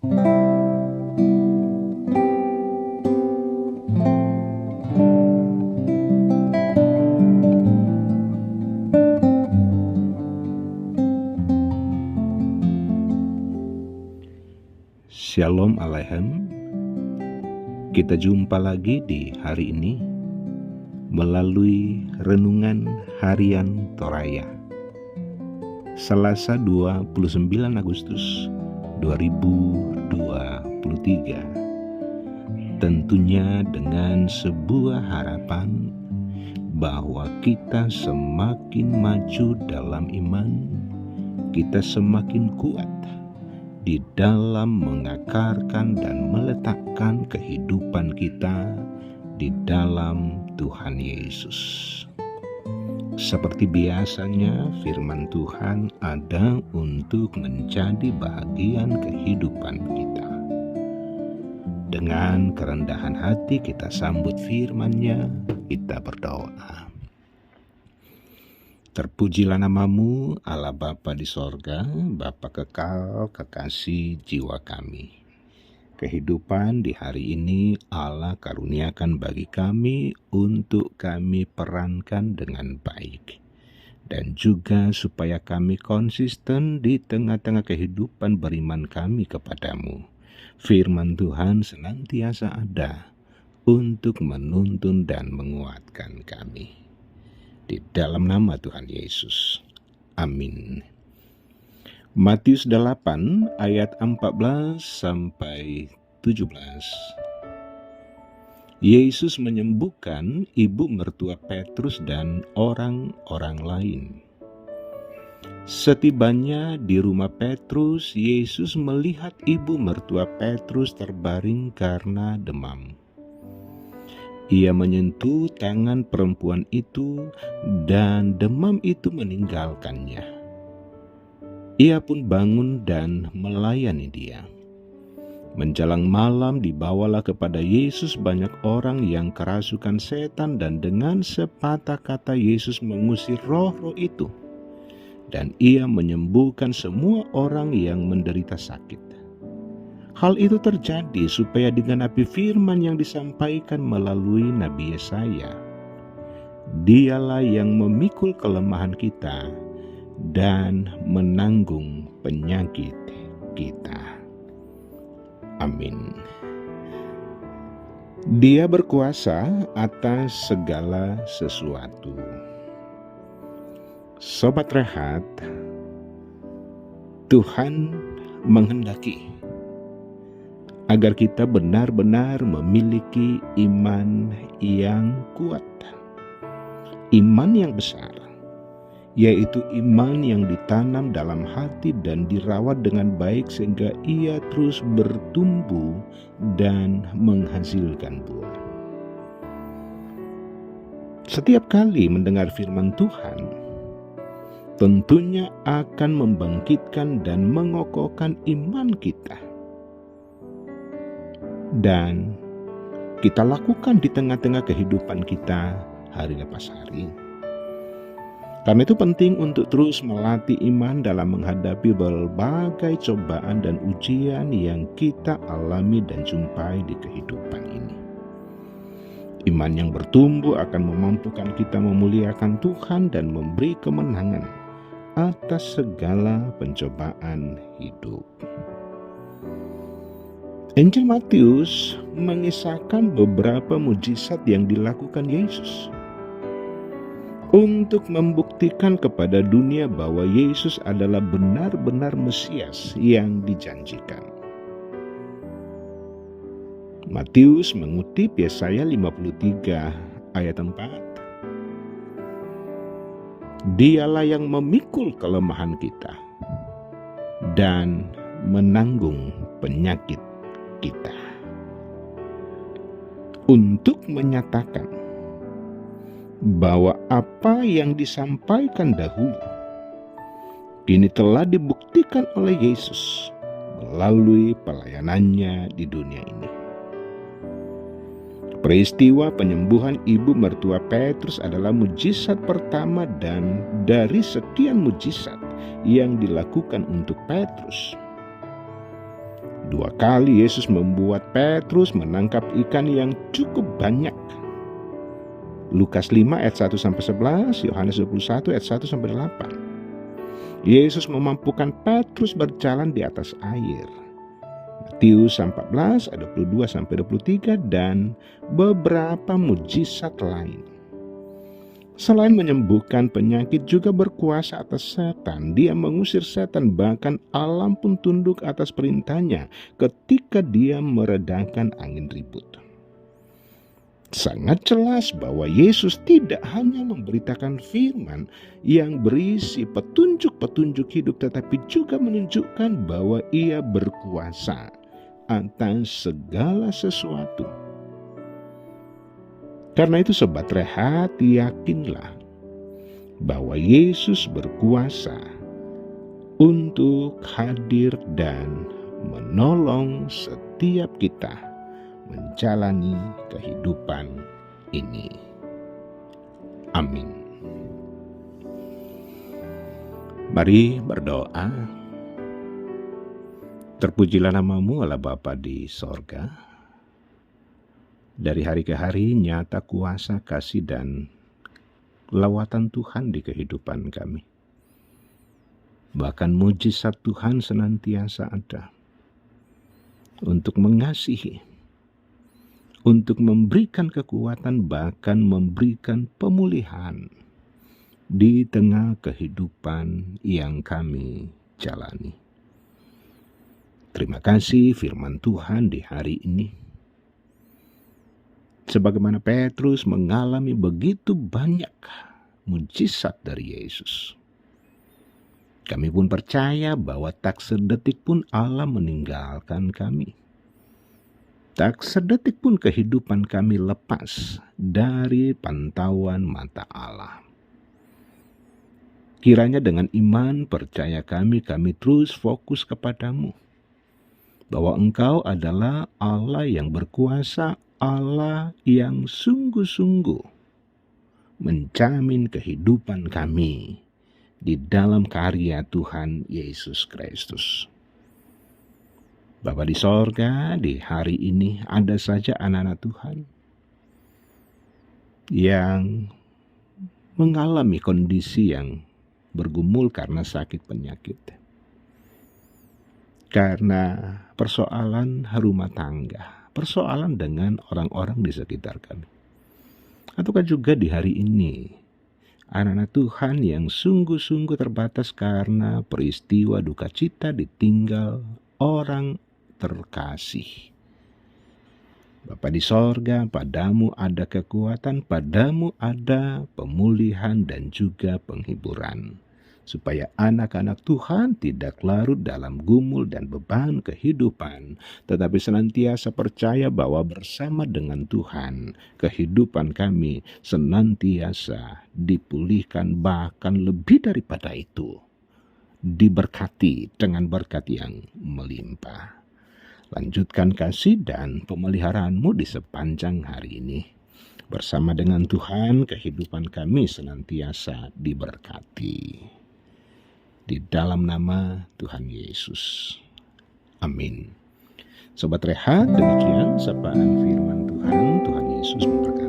Shalom Aleichem. Kita jumpa lagi di hari ini melalui renungan harian Toraya Selasa 29 Agustus 2023. Tentunya dengan sebuah harapan bahwa kita semakin maju dalam iman, kita semakin kuat di dalam mengakarkan dan meletakkan kehidupan kita di dalam Tuhan Yesus. Seperti biasanya, firman Tuhan ada untuk menjadi bahagian kehidupan kita. Dengan kerendahan hati kita sambut firman-Nya, kita berdoa. Terpujilah namamu, Allah Bapa di sorga, Bapa kekal, kekasih jiwa kami. Kehidupan di hari ini Allah karuniakan bagi kami untuk kami perankan dengan baik. Dan juga supaya kami konsisten di tengah-tengah kehidupan beriman kami kepadamu. Firman Tuhan senantiasa ada untuk menuntun dan menguatkan kami. Di dalam nama Tuhan Yesus. Amin. Matius 8 ayat 14 sampai 17. Yesus menyembuhkan ibu mertua Petrus dan orang-orang lain. Setibanya di rumah Petrus, Yesus melihat ibu mertua Petrus terbaring karena demam. Ia menyentuh tangan perempuan itu dan demam itu meninggalkannya. Ia pun bangun dan melayani dia. Menjelang malam dibawalah kepada Yesus banyak orang yang kerasukan setan dan dengan sepatah kata Yesus mengusir roh-roh itu. Dan ia menyembuhkan semua orang yang menderita sakit. Hal itu terjadi supaya digenapi firman yang disampaikan melalui Nabi Yesaya. Dialah yang memikul kelemahan kita dan menanggung penyakit kita. Amin. Dia berkuasa atas segala sesuatu. Sobat Rehat, Tuhan menghendaki agar kita benar-benar memiliki iman yang kuat, iman yang besar, yaitu iman yang ditanam dalam hati dan dirawat dengan baik sehingga ia terus bertumbuh dan menghasilkan buah. Setiap kali mendengar firman Tuhan, tentunya akan membangkitkan dan mengokohkan iman kita. Dan kita lakukan di tengah-tengah kehidupan kita hari lepas hari. Karena itu penting untuk terus melatih iman dalam menghadapi berbagai cobaan dan ujian yang kita alami dan jumpai di kehidupan ini. Iman yang bertumbuh akan memampukan kita memuliakan Tuhan dan memberi kemenangan atas segala pencobaan hidup. Injil Matius mengisahkan beberapa mujizat yang dilakukan Yesus untuk membuktikan kepada dunia bahwa Yesus adalah benar-benar Mesias yang dijanjikan. Matius mengutip Yesaya 53 ayat 4. Dialah yang memikul kelemahan kita dan menanggung penyakit kita, untuk menyatakan bahwa apa yang disampaikan dahulu kini telah dibuktikan oleh Yesus melalui pelayanannya di dunia ini. Peristiwa penyembuhan ibu mertua Petrus adalah mujizat pertama dan dari sekian mujizat yang dilakukan untuk Petrus. 2 kali Yesus membuat Petrus menangkap ikan yang cukup banyak. Lukas 5 ayat 1-11, Yohanes 21 ayat 1-8. Yesus memampukan Petrus berjalan di atas air. Matius 14 ayat 22-23 dan beberapa mujizat lain. Selain menyembuhkan penyakit, juga berkuasa atas setan. Dia mengusir setan, bahkan alam pun tunduk atas perintahnya ketika dia meredakan angin ribut. Sangat jelas bahwa Yesus tidak hanya memberitakan firman yang berisi petunjuk-petunjuk hidup, tetapi juga menunjukkan bahwa Ia berkuasa atas segala sesuatu. Karena itu Sobat Rehat, yakinlah bahwa Yesus berkuasa untuk hadir dan menolong setiap kita menjalani kehidupan ini. Amin. Mari berdoa. Terpujilah nama-Mu Allah Bapa di sorga. Dari hari ke hari nyata kuasa, kasih, dan lawatan Tuhan di kehidupan kami. Bahkan mujizat Tuhan senantiasa ada untuk mengasihi, untuk memberikan kekuatan, bahkan memberikan pemulihan di tengah kehidupan yang kami jalani. Terima kasih firman Tuhan di hari ini. Sebagaimana Petrus mengalami begitu banyak mujizat dari Yesus, kami pun percaya bahwa tak sedetik pun Allah meninggalkan kami. Tak sedetik pun kehidupan kami lepas dari pantauan mata Allah. Kiranya dengan iman percaya kami terus fokus kepadamu, bahwa Engkau adalah Allah yang berkuasa, Allah yang sungguh-sungguh menjamin kehidupan kami di dalam karya Tuhan Yesus Kristus. Bapa di sorga, di hari ini ada saja anak-anak Tuhan yang mengalami kondisi yang bergumul karena sakit penyakit, karena persoalan rumah tangga, persoalan dengan orang-orang di sekitar kami. Ataukah juga di hari ini anak-anak Tuhan yang sungguh-sungguh terbatas karena peristiwa duka cita ditinggal orang terkasih. Bapa di sorga, padamu ada kekuatan, padamu ada pemulihan dan juga penghiburan, supaya anak-anak Tuhan tidak larut dalam gumul dan beban kehidupan, tetapi senantiasa percaya bahwa bersama dengan Tuhan, kehidupan kami senantiasa dipulihkan, bahkan lebih daripada itu, diberkati dengan berkat yang melimpah. Lanjutkan kasih dan pemeliharaanmu di sepanjang hari ini. Bersama dengan Tuhan, kehidupan kami senantiasa diberkati. Di dalam nama Tuhan Yesus. Amin. Sobat Rehat, demikian sapaan firman Tuhan. Tuhan Yesus memberkati.